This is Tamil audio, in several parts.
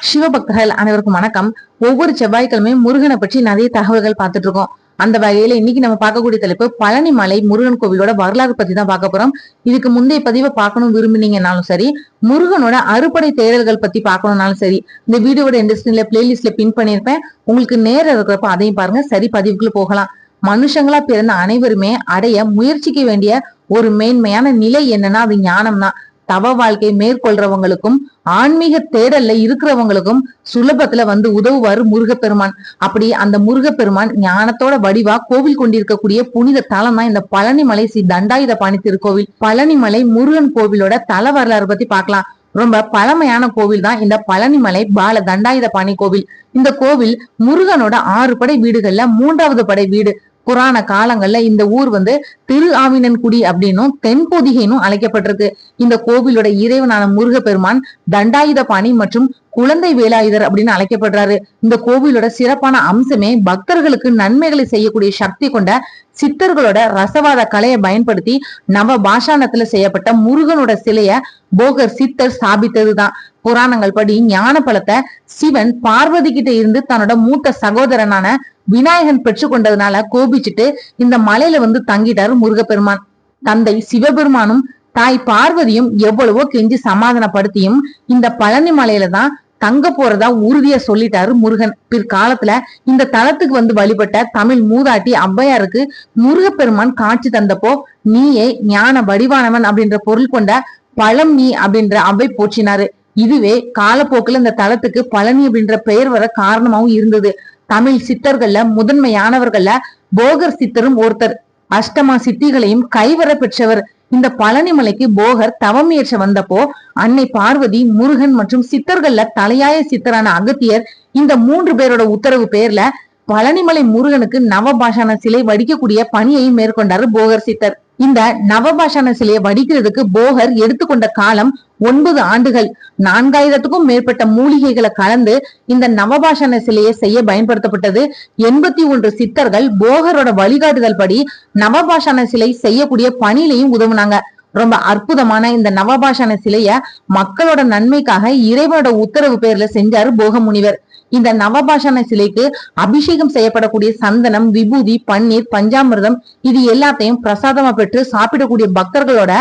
சிவபக்தர்கள் அனைவருக்கும் வணக்கம். ஒவ்வொரு செவ்வாய்க்கிழமையும் முருகனை பற்றி நிறைய தகவல்கள் பார்த்துட்டு இருக்கோம். அந்த வகையில இன்னைக்கு நம்ம பார்க்கக்கூடிய தலைப்பு பழனி மலை முருகன் கோவிலோட வரலாறு பத்தி தான் பார்க்க போறோம். இதுக்கு முந்தைய பதிவை பார்க்கணும் விரும்பினீங்கன்னாலும் சரி, முருகனோட அறுபடை தேடல்கள் பத்தி பார்க்கணும்னாலும் சரி, இந்த வீடியோட இண்டஸ்ட்ரியில பிளேலிஸ்ட்ல பின் பண்ணிருப்பேன். உங்களுக்கு நேரம் இருக்கிறப்ப அதையும் பாருங்க. சரி, பதிவுக்குள்ள போகலாம். மனுஷங்களா பிறந்த அனைவருமே அடைய முயற்சிக்க வேண்டிய ஒரு மேன்மையான நிலை என்னன்னா அது ஞானம் தான். தவ வாழ்க்கை மேற்கொள்றவங்களுக்கும் ஆன்மீக தேடல்ல இருக்கிறவங்களுக்கும் சுலபத்துல வந்து உதவுவாரு முருகப்பெருமான். அப்படி அந்த முருகப்பெருமான் ஞானத்தோட வடிவா கோவில் கொண்டிருக்கக்கூடிய புனித தலம் தான் இந்த பழனிமலை ஸ்ரீ தண்டாயுதபாணி திருக்கோவில். பழனிமலை முருகன் கோவிலோட தல வரலாறு பத்தி பார்க்கலாம். ரொம்ப பழமையான கோவில் தான் இந்த பழனிமலை பால தண்டாயுதபாணி கோவில். இந்த கோவில் முருகனோட 6 படை வீடுகள்ல 3வது படை வீடு. புராண காலங்கள்ல இந்த ஊர் வந்து திரு ஆவினன்குடி அப்படின்னும் தென்பொதிகைனும் அழைக்கப்பட்டிருக்கு. இந்த கோவிலோட இறைவனான முருகப்பெருமான் தண்டாயுதபாணி மற்றும் குழந்தை வேலாயுதர் அப்படின்னு அழைக்கப்படுறாரு. இந்த கோவிலோட சிறப்பான அம்சமே பக்தர்களுக்கு நன்மைகளை செய்யக்கூடிய சக்தி கொண்ட சித்தர்களோட ரசவாத கலையை பயன்படுத்தி நவ பாஷாணத்துல செய்யப்பட்ட முருகனோட சிலைய போகர் சித்தர் ஸ்தாபித்ததுதான். புராணங்கள் படி ஞான பலத்தை சிவன் பார்வதி கிட்ட இருந்து தன்னோட மூத்த சகோதரனான விநாயகன் பெற்று கொண்டதுனால கோபிச்சுட்டு இந்த மலையில வந்து தங்கிட்டாரு முருகப்பெருமான். தந்தை சிவபெருமானும் தாய் பார்வதியும் எவ்வளவோ கெஞ்சி சமாதானப்படுத்தியும் இந்த பழனி மலையில தான் தங்க போறதா உறுதியா சொல்லிட்டாரு முருகன். பிற்காலத்துல இந்த தலத்துக்கு வந்து வழிபட்ட தமிழ் மூதாட்டி ஔவையாருக்கு முருகப்பெருமான் காட்சி தந்தப்போ, நீயே ஞான வடிவானவன் அப்படின்ற பொருள் கொண்ட பழம் நீ அப்படின்ற அவ்வை போற்றினாரு. இதுவே காலப்போக்குல இந்த தலத்துக்கு பழனி அப்படின்ற பெயர் வர காரணமாவும் இருந்தது. தமிழ் சித்தர்கள்ல முதன்மையானவர்கள்ல போகர் சித்தரும் ஒருத்தர். அஷ்டமா சித்திகளையும் கைவர பெற்றவர். இந்த பழனிமலைக்கு போகர் தவம் இயற்ற வந்தப்போ அன்னை பார்வதி, முருகன் மற்றும் சித்தர்கள்ல தலையாய சித்தரான அகத்தியர் இந்த 3 பேரோட உத்தரவு பேர்ல பழனிமலை முருகனுக்கு நவபாஷான சிலை வடிக்கக்கூடிய பணியையும் மேற்கொண்டாரு போகர் சித்தர். இந்த நவபாஷான சிலையை வடிக்கிறதுக்கு போகர் எடுத்துக்கொண்ட காலம் 9 ஆண்டுகள். 4000க்கும் மேற்பட்ட மூலிகைகளை கலந்து இந்த நவபாஷான சிலையை செய்ய பயன்படுத்தப்பட்டது. 81 சித்தர்கள் போகரோட வழிகாட்டுதல் படி நவபாஷான சிலை செய்யக்கூடிய பணியிலையும் உதவுனாங்க. ரொம்ப அற்புதமான இந்த நவபாஷான சிலைய மக்களோட நன்மைக்காக இறைவனோட உத்தரவு பேர்ல செஞ்சாரு போக முனிவர். இந்த நவபாஷான சிலைக்கு அபிஷேகம் செய்யப்படக்கூடிய சந்தனம், விபூதி, பன்னீர், பஞ்சாமிர்தம் இது எல்லாத்தையும் பிரசாதமா பெற்று சாப்பிடக்கூடிய பக்தர்களோட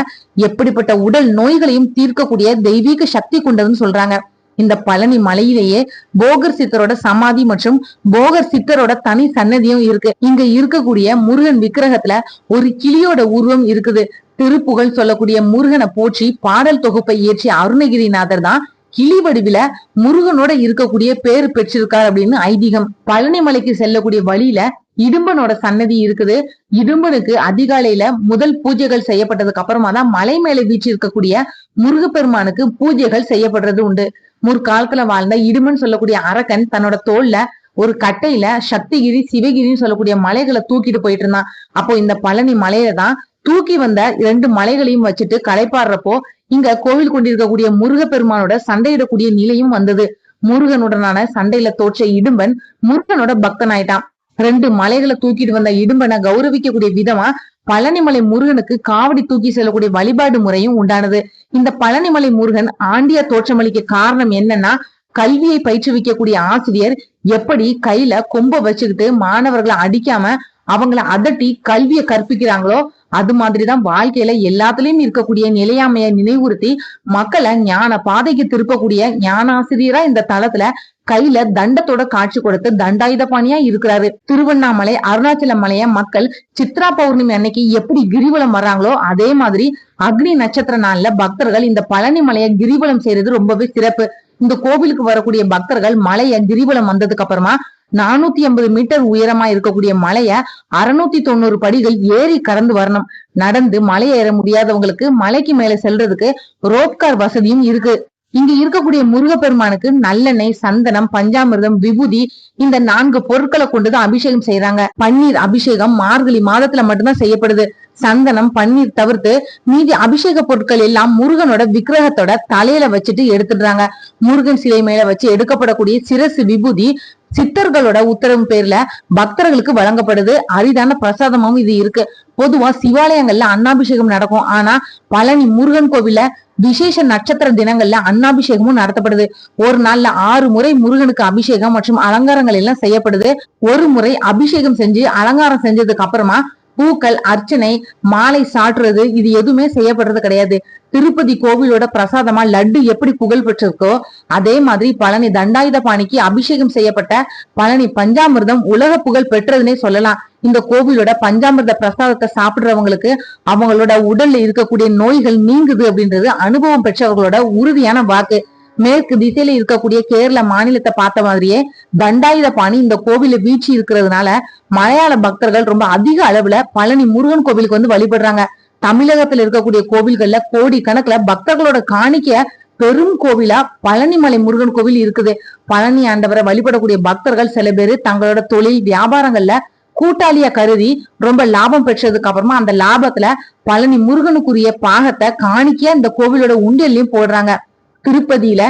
எப்படிப்பட்ட உடல் நோய்களையும் தீர்க்கக்கூடிய தெய்வீக சக்தி கொண்டதுன்னு சொல்றாங்க. இந்த பழனி மலையிலேயே போகர் சித்தரோட சமாதி மற்றும் போகர் சித்தரோட தனி சன்னதியும் இருக்கு. இங்க இருக்கக்கூடிய முருகன் விக்கிரகத்துல ஒரு கிளியோட உருவம் இருக்குது. திருப்புகழ் சொல்லக்கூடிய முருகனை போற்றி பாடல் தொகுப்பை இயற்றிய அருணகிரிநாதர் தான் கிளி வடிவில முருகனோட இருக்கக்கூடிய பேரு பெற்றிருக்கார் அப்படின்னு ஐதீகம். பழனிமலைக்கு செல்லக்கூடிய வழியில இடும்பனோட சன்னதி இருக்குது. இடும்பனுக்கு அதிகாலையில முதல் பூஜைகள் செய்யப்பட்டதுக்கு அப்புறமா தான் மலை மேல வீச்சு இருக்கக்கூடிய முருகப்பெருமானுக்கு பூஜைகள் செய்யப்படுறது உண்டு. முற்காலத்துல வாழ்ந்த இடும்பன் சொல்லக்கூடிய அரக்கன் தன்னோட தோல்ல ஒரு கட்டையில சக்திகிரி, சிவகிரின்னு சொல்லக்கூடிய மலைகளை தூக்கிட்டு போயிட்டு இருந்தான். அப்போ இந்த பழனி மலையில தான் தூக்கி வந்த 2 மலைகளையும் வச்சுட்டு களைப்பாடுறப்போ இங்க கோவில் கொண்டிருக்கக்கூடிய முருகப்பெருமானோட சண்டையிடக்கூடிய நிலையும் வந்தது. முருகனுடனான சண்டையில தோற்ற இடும்பன் முருகனோட பக்தன் ஆயிட்டான். 2 மலைகளை தூக்கிட்டு வந்த இடும்பனை கௌரவிக்கக்கூடிய விதமா பழனிமலை முருகனுக்கு காவடி தூக்கி செல்லக்கூடிய வழிபாடு முறையும் உண்டானது. இந்த பழனிமலை முருகன் ஆண்டியா தோற்றமளிக்க காரணம் என்னன்னா, கல்வியை பயிற்றுவிக்கக்கூடிய ஆசிரியர் எப்படி கையில கொம்ப வச்சுக்கிட்டு மாணவர்களை அடிக்காம அவங்கள அதட்டி கல்வியை கற்பிக்கிறாங்களோ அது மாதிரிதான் வாழ்க்கையில எல்லாத்துலயும் இருக்கக்கூடிய நிலையாமைய நினைவுறுத்தி மக்களை ஞான பாதைக்கு திருப்பக்கூடிய ஞானாசிரியரா இந்த தளத்துல கையில தண்டத்தோட காட்சி கொடுத்து தண்டாயுதபாணியா இருக்கிறாரு. திருவண்ணாமலை, அருணாச்சல மலைய மக்கள் சித்ரா பௌர்ணமி அன்னைக்கு எப்படி கிரிவலம் வர்றாங்களோ அதே மாதிரி அக்னி நட்சத்திர நாள்ல பக்தர்கள் இந்த பழனி மலைய கிரிவலம் செய்யறது ரொம்பவே சிறப்பு. இந்த கோவிலுக்கு வரக்கூடிய பக்தர்கள் மலைய கிரிவலம் வந்ததுக்கு அப்புறமா 450 மீட்டர் உயரமா இருக்கக்கூடிய மலைய 690 படிகள் ஏறி கடந்து வரணும். நடந்து மலை ஏற முடியாதவங்களுக்கு மலைக்கு மேல செல்றதுக்கு ரோப்கார் வசதியும் இருக்கு. இங்க இருக்கக்கூடிய முருகப்பெருமானுக்கு நல்லெண்ணெய், சந்தனம், பஞ்சாமிர்தம், விபூதி இந்த 4 பொருட்களை கொண்டுதான் அபிஷேகம் செய்யறாங்க. பன்னீர் அபிஷேகம் மார்கழி மாதத்துல மட்டும்தான் செய்யப்படுது. சந்தனம், பன்னீர் தவிர்த்து மீதி அபிஷேக பொருட்கள் எல்லாம் முருகனோட விக்கிரகத்தோட தலையில வச்சுட்டு எடுத்துடுறாங்க. முருகன் சிலை மேல வச்சு எடுக்கப்படக்கூடிய சிரசு விபூதி சித்தர்களோட உத்தரவு பேர்ல பக்தர்களுக்கு வழங்கப்படுது. அரிதான பிரசாதமும் இது இருக்கு. பொதுவா சிவாலயங்கள்ல அன்னாபிஷேகம் நடக்கும். ஆனா பழனி முருகன் கோவில்ல விசேஷ நட்சத்திர தினங்கள்ல அன்னாபிஷேகமும் நடத்தப்படுது. ஒரு நாள்ல 6 முறை முருகனுக்கு அபிஷேகம் மற்றும் அலங்காரங்கள் எல்லாம் செய்யப்படுது. ஒரு முறை அபிஷேகம் செஞ்சு அலங்காரம் செஞ்சதுக்கு அப்புறமா பூக்கள், அர்ச்சனை, மாலை சாற்றுறது இது எதுவுமே செய்யப்படுறது கிடையாது. திருப்பதி கோவிலோட பிரசாதமா லட்டு எப்படி புகழ் பெற்றிருக்கோ அதே மாதிரி பழனி தண்டாயுதபாணிக்கு அபிஷேகம் செய்யப்பட்ட பழனி பஞ்சாமிர்தம் உலக புகழ் பெற்றதுன்னே சொல்லலாம். இந்த கோவிலோட பஞ்சாமிர்த பிரசாதத்தை சாப்பிடுறவங்களுக்கு அவங்களோட உடல்ல இருக்கக்கூடிய நோய்கள் நீங்குது அப்படின்றது அனுபவம் பெற்றவர்களோட உறுதியான வாக்கு. மேற்கு திசையில இருக்கக்கூடிய கேரள மாநிலத்தை பார்த்த மாதிரியே தண்டாயுதபாணி இந்த கோவில வீழ்ச்சி இருக்கிறதுனால மலையாள பக்தர்கள் ரொம்ப அதிக அளவுல பழனி முருகன் கோவிலுக்கு வந்து வழிபடுறாங்க. தமிழகத்துல இருக்கக்கூடிய கோவில்கள்ல கோடி கணக்குல பக்தர்களோட காணிக்க பெரும் கோவிலா பழனிமலை முருகன் கோவில் இருக்குது. பழனி ஆண்டவரை வழிபடக்கூடிய பக்தர்கள் சில பேரு தங்களோட தொழில் வியாபாரங்கள்ல கூட்டாளியா கருதி ரொம்ப லாபம் பெற்றதுக்கு அப்புறமா அந்த லாபத்துல பழனி முருகனுக்குரிய பாகத்தை காணிக்கையா இந்த கோவிலோட உண்டியல்லையும் போடுறாங்க. திருப்பதியில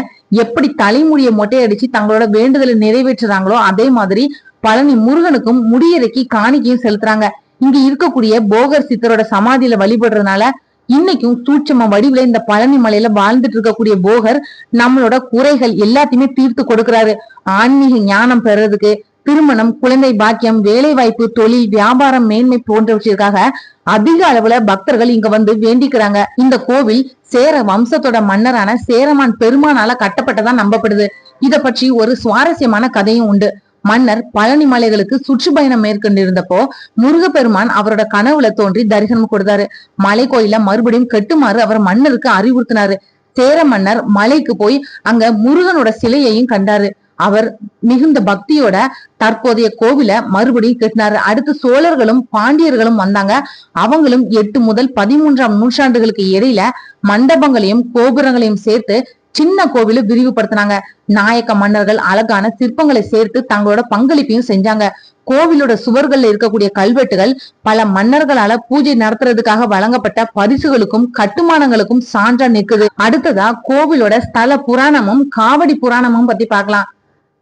எப்படி தலைமுடிய மொட்டையடிச்சு தங்களோட வேண்டுதலை நிறைவேற்றுறாங்களோ அதே மாதிரி பழனி முருகனுக்கும் முடியிறக்கி காணிக்கையும் செலுத்துறாங்க. இங்க இருக்கக்கூடிய போகர் சித்தரோட சமாதியில வழிபடுறதுனால இன்னைக்கும் சூட்சம வடிவுல இந்த பழனி மலையில வாழ்ந்துட்டு இருக்கக்கூடிய போகர் நம்மளோட குறைகள் எல்லாத்தையுமே தீர்த்து கொடுக்கிறாரு. ஆன்மீக ஞானம் பெறதுக்கு, திருமணம், குழந்தை பாக்கியம், வேலை வாய்ப்பு, தொழில், வியாபாரம், மேன்மை போன்றவற்றிற்காக அதிக அளவுல பக்தர்கள் இங்க வந்து வேண்டிக்கிறாங்க. இந்த கோவில் சேர வம்சத்தோட மன்னரான சேரமான் பெருமானால கட்டப்பட்டதா நம்பப்படுது. இத பற்றி ஒரு சுவாரஸ்யமான கதையும் உண்டு. மன்னர் பழனி மலைகளுக்கு சுற்றுப்பயணம் மேற்கொண்டிருந்தப்போ முருகப்பெருமான் அவரோட கனவுல தோன்றி தரிசனம் கொடுத்தாரு. மலை கோயில மறுபடியும் கட்டுமாறு அவர் மன்னருக்கு அறிவுறுத்தினாரு. சேர மன்னர் மலைக்கு போய் அங்க முருகனோட சிலையையும் கண்டாரு. அவர் மிகுந்த பக்தியோட தற்போதைய கோவில மறுபடியும் கட்டினாரு. அடுத்து சோழர்களும் பாண்டியர்களும் வந்தாங்க. அவங்களும் 8 முதல் 13ஆம் நூற்றாண்டுகளுக்கு இடையில மண்டபங்களையும் கோபுரங்களையும் சேர்த்து சின்ன கோவில விரிவுபடுத்தினாங்க. நாயக்க மன்னர்கள் அழகான சிற்பங்களை சேர்த்து தங்களோட பங்களிப்பையும் செஞ்சாங்க. கோவிலோட சுவர்கள்ல இருக்கக்கூடிய கல்வெட்டுகள் பல மன்னர்களால பூஜை நடத்துறதுக்காக வழங்கப்பட்ட பரிசுகளுக்கும் கட்டுமானங்களுக்கும் சான்றா நிற்குது. அடுத்ததா கோவிலோட ஸ்தல புராணமும் காவடி புராணமும் பத்தி பார்க்கலாம்.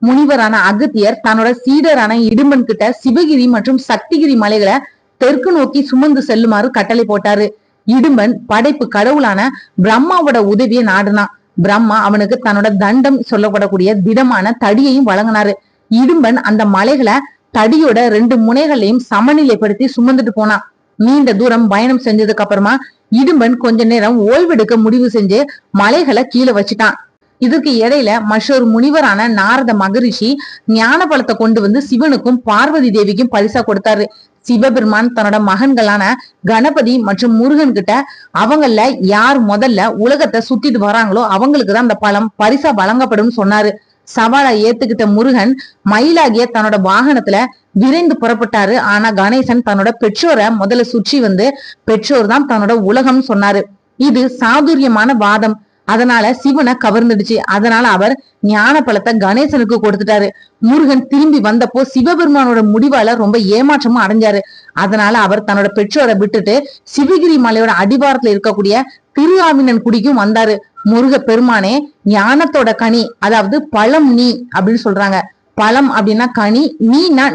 முனிவரான அகத்தியர் தன்னோட சீடரான இடும்பன் கிட்ட சிவகிரி மற்றும் சக்திகிரி மலைகளை தெற்கு நோக்கி சுமந்து செல்லுமாறு கட்டளை போட்டாரு. இடும்பன் படைப்பு கடவுளான பிரம்மாவோட உதவியை நாடுனான். பிரம்மா அவனுக்கு தன்னோட தண்டம் சொல்லப்படக்கூடிய திடமான தடியையும் வழங்கினாரு. இடும்பன் அந்த மலைகளை தடியோட 2 முனைகளையும் சமநிலைப்படுத்தி சுமந்துட்டு போனான். நீண்ட தூரம் பயணம் செஞ்சதுக்கு அப்புறமா இடும்பன் கொஞ்ச நேரம் ஓய்வெடுக்க முடிவு செஞ்சு மலைகளை கீழே வச்சுட்டான். இதுக்கு இடையில மற்றொரு முனிவரான நாரத மகரிஷி ஞான பழத்தை கொண்டு வந்து சிவனுக்கும் பார்வதி தேவிக்கும் பரிசா கொடுத்தாரு. சிவபெருமான் தன்னோட மகன்களான கணபதி மற்றும் முருகன் கிட்ட அவங்கள யார் முதல்ல உலகத்தை சுத்திட்டு வராங்களோ அவங்களுக்குதான் அந்த பழம் பரிசா வழங்கப்படும் சொன்னாரு. சவாலை ஏத்துக்கிட்ட முருகன் மயிலாகிய தன்னோட வாகனத்துல விரைந்து புறப்பட்டாரு. ஆனா கணேசன் தன்னோட பெற்றோரை முதல்ல சுற்றி வந்து பெற்றோர் தான் தன்னோட உலகம் சொன்னாரு. இது சாதுரியமான வாதம். அதனால சிவனை கவர்ந்துடுச்சு. அதனால அவர் ஞான பழத்தை கணேசனுக்கு கொடுத்துட்டாரு. முருகன் திரும்பி வந்தப்போ சிவபெருமானோட முடிவால ரொம்ப ஏமாற்றமும் அடைஞ்சாரு. அதனால அவர் தன்னோட பெற்றோரை விட்டுட்டு சிவகிரி மலையோட அடிவாரத்துல இருக்கக்கூடிய திருஆவினன் குடிக்கும் வந்தாரு. முருக பெருமானே ஞானத்தோட கனி, அதாவது பழம் நீ அப்படின்னு சொல்றாங்க. பழம் அப்படின்னா கனி, நீனா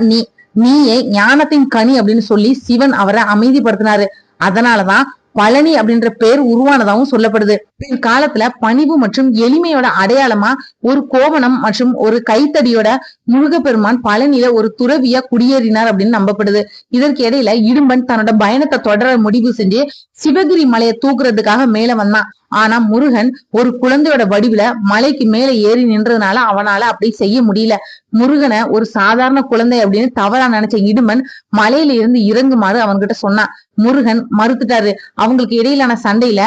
நீயே ஞானத்தின் கனி அப்படின்னு சொல்லி சிவன் அவரை அமைதிப்படுத்தினாரு. அதனாலதான் பழனி அப்படின்ற பேர் உருவானதாகவும் சொல்லப்படுது. பிற்காலத்துல பணிவு மற்றும் எளிமையோட அடையாளமா ஒரு கோவணம் மற்றும் ஒரு கைத்தடியோட முருகப்பெருமான் பழனியில ஒரு துறவியா குடியேறினார் அப்படின்னு நம்பப்படுது. இதற்கு இடையில இடும்பன் தன்னோட பயணத்தை தொடர முடிவு செஞ்சு சிவகிரி மலையை தூக்குறதுக்காக மேல வந்தான். ஆனா முருகன் ஒரு குழந்தையோட வடிவுல மலைக்கு மேல ஏறி நின்றதுனால அவனால அப்படி செய்ய முடியல. முருகனை ஒரு சாதாரண குழந்தை அப்படின்னு தவறா நினைச்ச இடுமன் மலையில இருந்து இறங்குமாறு அவன்கிட்ட சொன்னான். முருகன் மறுத்துட்டாரு. அவங்களுக்கு இடையிலான சண்டையில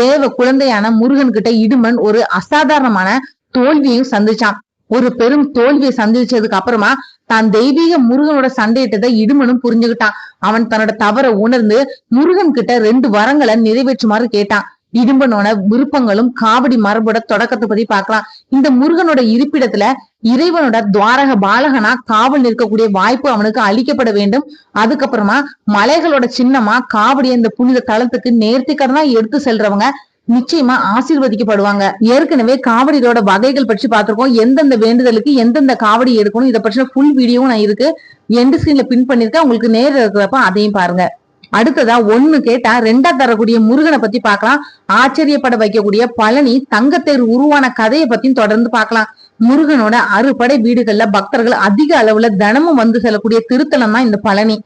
தேவ குழந்தையான முருகன் கிட்ட இடுமன் ஒரு அசாதாரணமான தோல்வியையும் சந்திச்சான். ஒரு பெரும் தோல்வியை சந்திச்சதுக்கு அப்புறமா தான் தெய்வீக முருகனோட சண்டையிட்டதை இடுமனும் புரிஞ்சுக்கிட்டான். அவன் தன்னோட தவற உணர்ந்து முருகன் கிட்ட 2 வரங்களை நிறைவேற்றுமாறு கேட்டான். இடும்பனோட விருப்பங்களும் காவடி மரபோட தொடக்கத்தை பத்தி பார்க்கலாம். இந்த முருகனோட இருப்பிடத்துல இறைவனோட துவாரக பாலகனா காவல் நிற்கக்கூடிய வாய்ப்பு அவனுக்கு அளிக்கப்பட வேண்டும். அதுக்கப்புறமா மலைகளோட சின்னமா காவடிய இந்த புனித தலத்துக்கு நேர்த்திக்கடனா எடுத்து செல்றவங்க நிச்சயமா ஆசீர்வதிக்கப்படுவாங்க. ஏற்கனவே காவடியோட வகைகள் பற்றி பார்த்திருக்கோம். எந்தெந்த வேண்டுதலுக்கு எந்தெந்த காவடி எடுக்கணும் இதை பற்றின ஃபுல் வீடியோவும் நான் இருக்கு எண்ட் ஸ்கிரீன்ல பின் பண்ணிருக்கேன். உங்களுக்கு நேரம் இருக்கிறப்ப அதையும் பாருங்க. அடுத்ததா ஒண்ணு கேட்டா ரெண்டா தரக்கூடிய முருகனை பத்தி பார்க்கலாம். ஆச்சரியப்பட வைக்கக்கூடிய பழனி தங்கத்தேர் உருவான கதையை பத்தியும் தொடர்ந்து பார்க்கலாம். முருகனோட அறுபடை வீடுகள்ல பக்தர்கள் அதிக அளவுல தினமும் வந்து செல்லக்கூடிய திருத்தலம் தான் இந்த பழனி.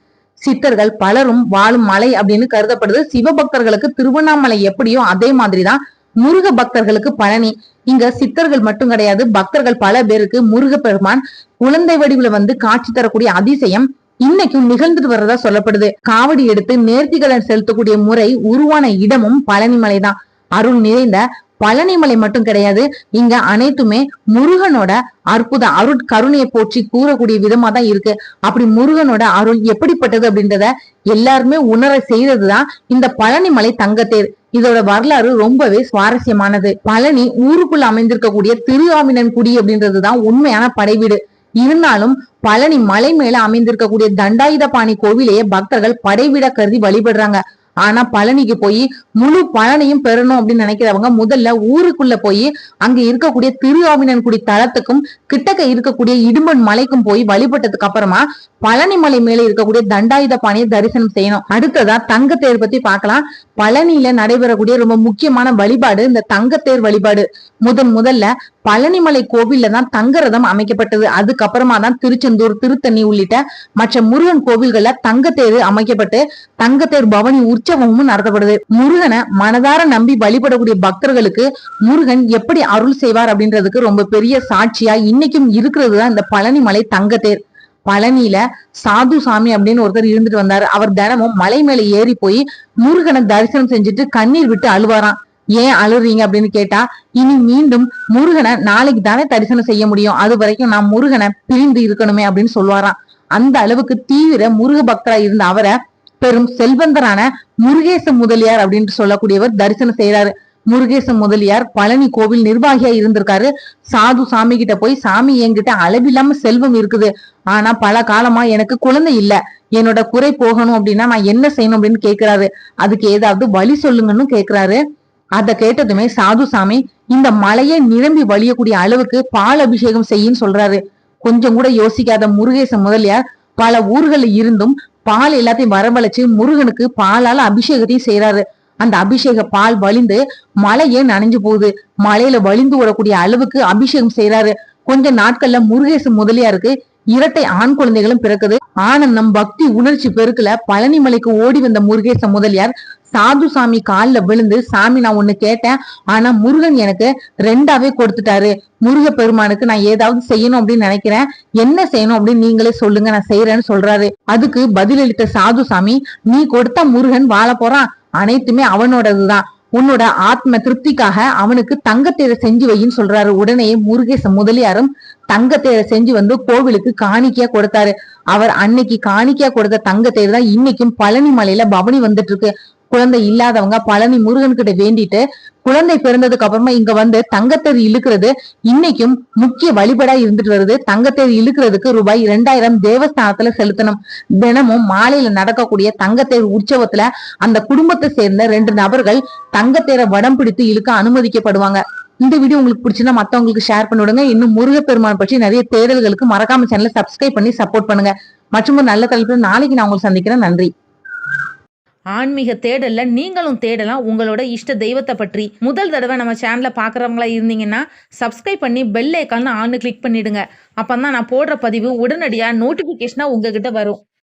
சித்தர்கள் பலரும் வாழும் மலை அப்படின்னு கருதப்படுது. சிவபக்தர்களுக்கு திருவண்ணாமலை எப்படியோ அதே மாதிரிதான் முருக பக்தர்களுக்கு பழனி. இங்க சித்தர்கள் மட்டும் கிடையாது, பக்தர்கள் பல பேருக்கு முருக பெருமான் குழந்தை வடிவுல வந்து காட்சி தரக்கூடிய அதிசயம் இன்னைக்கும் நிகழ்ந்துட்டு வர்றதா சொல்லப்படுது. காவடி எடுத்து நேர்த்திகளை செலுத்தக்கூடிய முறை உருவான இடமும் பழனிமலை தான். அருள் நிறைந்த பழனிமலை மட்டும் கிடையாது, இங்க அனைத்துமே முருகனோட அற்புத அருட் கருணையை போற்றி கூறக்கூடிய விதமா தான் இருக்கு. அப்படி முருகனோட அருள் எப்படிப்பட்டது அப்படின்றத எல்லாருமே உணர செய்யறதுதான் இந்த பழனிமலை தங்கத்தேர். இதோட வரலாறு ரொம்பவே சுவாரஸ்யமானது. பழனி ஊருக்குள்ள அமைந்திருக்கக்கூடிய திருஆவினன்குடி அப்படின்றதுதான் உண்மையான படைவீடு. இருந்தாலும் பழனி மலை மேல அமைந்திருக்கக்கூடிய தண்டாயுதபாணி கோவிலையே பக்தர்கள் படைவிட கருதி வழிபடுறாங்க. ஆனா பழனிக்கு போய் முழு பழனியும் பெறணும் அப்படின்னு நினைக்கிறவங்க முதல்ல ஊருக்குள்ள போய் அங்க இருக்கக்கூடிய திருஆவினன்குடி தலத்துக்கும் கிட்டக்க இருக்கக்கூடிய இடும்பன் மலைக்கும் போய் வழிபட்டதுக்கு அப்புறமா பழனி மலை மேல இருக்கக்கூடிய தண்டாயுதபாணியை தரிசனம் செய்யணும். அடுத்ததா தங்கத்தேர் பத்தி பார்க்கலாம். பழனியில நடைபெறக்கூடிய ரொம்ப முக்கியமான வழிபாடு இந்த தங்கத்தேர் வழிபாடு. முதல்ல பழனிமலை கோவில்ல தான் தங்கரதம் அமைக்கப்பட்டது. அதுக்கப்புறமா தான் திருச்செந்தூர், திருத்தணி உள்ளிட்ட மற்ற முருகன் கோவில்கள்ல தங்கத்தேர் அமைக்கப்பட்டு தங்கத்தேர் பவனி உற்சவமும் நடத்தப்படுது. முருகனை மனதார நம்பி வழிபடக்கூடிய பக்தர்களுக்கு முருகன் எப்படி அருள் செய்வார் அப்படின்றதுக்கு ரொம்ப பெரிய சாட்சியா இன்னைக்கும் இருக்கிறது தான் இந்த பழனிமலை தங்கத்தேர். பழனியில சாது சாமி அப்படின்னு ஒருத்தர் இருந்துட்டு வந்தாரு. அவர் தினமும் மலை மேல ஏறி போய் முருகனை தரிசனம் செஞ்சுட்டு கண்ணீர் விட்டு அழுவாராம். ஏன் அழுறீங்க அப்படின்னு கேட்டா, இனி மீண்டும் முருகனை நாளைக்கு தானே தரிசனம் செய்ய முடியும், அது வரைக்கும் நான் முருகனை பிரிந்து இருக்கணுமே அப்படின்னு சொல்லுவாராம். அந்த அளவுக்கு தீவிர முருக பக்தரா இருந்த அவரை பெரும் செல்வந்தரான முருகேச முதலியார் அப்படின்னு சொல்லக்கூடியவர் தரிசனம் செய்யறாரு. முருகேச முதலியார் பழனி கோவில் நிர்வாகியா இருந்திருக்காரு. சாது சாமி கிட்ட போய், சாமி என்கிட்ட அளவில்லாம செல்வம் இருக்குது, ஆனா பல காலமா எனக்கு குழந்தை இல்ல, என்னோட குறை போகணும் அப்படின்னா நான் என்ன செய்யணும் அப்படின்னு கேக்குறாரு. அதுக்கு ஏதாவது வழி சொல்லுங்கன்னு கேக்குறாரு. அத கேட்டதுமே சாது சாமி இந்த மலையை நிரம்பி வழியக்கூடிய அளவுக்கு பால் அபிஷேகம் செய்யின்னு சொல்றாரு. கொஞ்சம் கூட யோசிக்காத முருகேச முதலியார் பல ஊர்களில் இருந்தும் பால் எல்லாத்தையும் வரவழைச்சு முருகனுக்கு பாலால அபிஷேகத்தையும் செய்யறாரு. அந்த அபிஷேக பால் வலிந்து மலையே நனைஞ்சு போகுது. மலையில வலிந்து ஓடக்கூடிய அளவுக்கு அபிஷேகம் செய்யறாரு. கொஞ்ச நாட்கள்ல முருகேச முதலியாருக்கு இரட்டை ஆண் குழந்தைகளும் பிறக்குது. ஆனந்தம் பக்தி உணர்ச்சி பெருக்குல பழனிமலைக்கு ஓடி வந்த முருகேச முதலியார் சாது சாமி கால்ல விழுந்து, சாமி நான் ஒண்ணு கேட்டேன், ஆனா முருகன் எனக்கு ரெண்டாவே கொடுத்துட்டாரு, முருக பெருமானுக்கு நான் ஏதாவது செய்யணும் அப்படின்னு நினைக்கிறேன், என்ன செய்யணும் அப்படின்னு நீங்களே சொல்லுங்க, நான் செய்யறேன்னு சொல்றாரு. அதுக்கு பதிலளித்த சாது சாமி, நீ கொடுத்த முருகன் வாழ போறான், அனைத்துமே அவனோடதுதான், உன்னோட ஆத்ம திருப்திக்காக அவனுக்கு தங்கத்தேரை செஞ்சு வையின்னு சொல்றாரு. உடனே முருகேச முதலியாரும் தங்கத்தேரை செஞ்சு வந்து கோவிலுக்கு காணிக்கையா கொடுத்தாரு. அவர் அன்னைக்கு காணிக்கையா கொடுத்த தங்கத்தேர் தான் இன்னைக்கும் பழனி மலையில பவனி வந்துட்டு இருக்கு. குழந்தை இல்லாதவங்க பழனி முருகன் கிட்ட வேண்டிட்டு குழந்தை பிறந்ததுக்கு அப்புறமா இங்க வந்து தங்கத்தேர் இழுக்கிறது இன்னைக்கும் முக்கிய வழிபாடா இருந்துட்டு வருது. தங்கத்தேர் இழுக்கிறதுக்கு ரூபாய் 2000 தேவஸ்தானத்துல செலுத்தணும். தினமும் மாலையில நடக்கக்கூடிய தங்கத்தேர் உற்சவத்துல அந்த குடும்பத்தை சேர்ந்த 2 நபர்கள் தங்கத்தேரை வடம் பிடித்து இழுக்க அனுமதிக்கப்படுவாங்க. இந்த வீடியோ உங்களுக்கு பிடிச்சிருந்தா மத்தவங்களுக்கு ஷேர் பண்ணி விடுங்க. இன்னும் முருகப்பெருமான் பற்றி நிறைய தேடல்களுக்கு மறக்காம சேனலை சப்ஸ்கிரைப் பண்ணி சப்போர்ட் பண்ணுங்க. மற்றும் ஒரு நல்ல தலைப்புல நாளைக்கு நான் உங்களுக்கு சந்திக்கிறேன். நன்றி. ஆன்மீக தேடல்ல நீங்களும் தேடலாம் உங்களோட இஷ்ட தெய்வத்தை பற்றி. முதல் தடவை நம்ம சேனலை பார்க்குறவங்களா இருந்தீங்கன்னா சப்ஸ்கிரைப் பண்ணி பெல் ஐக்கான ஆன்னு கிளிக் பண்ணிடுங்க. அப்பதான் நான் போடுற பதிவு உடனடியாக நோட்டிஃபிகேஷனாக உங்ககிட்ட வரும்.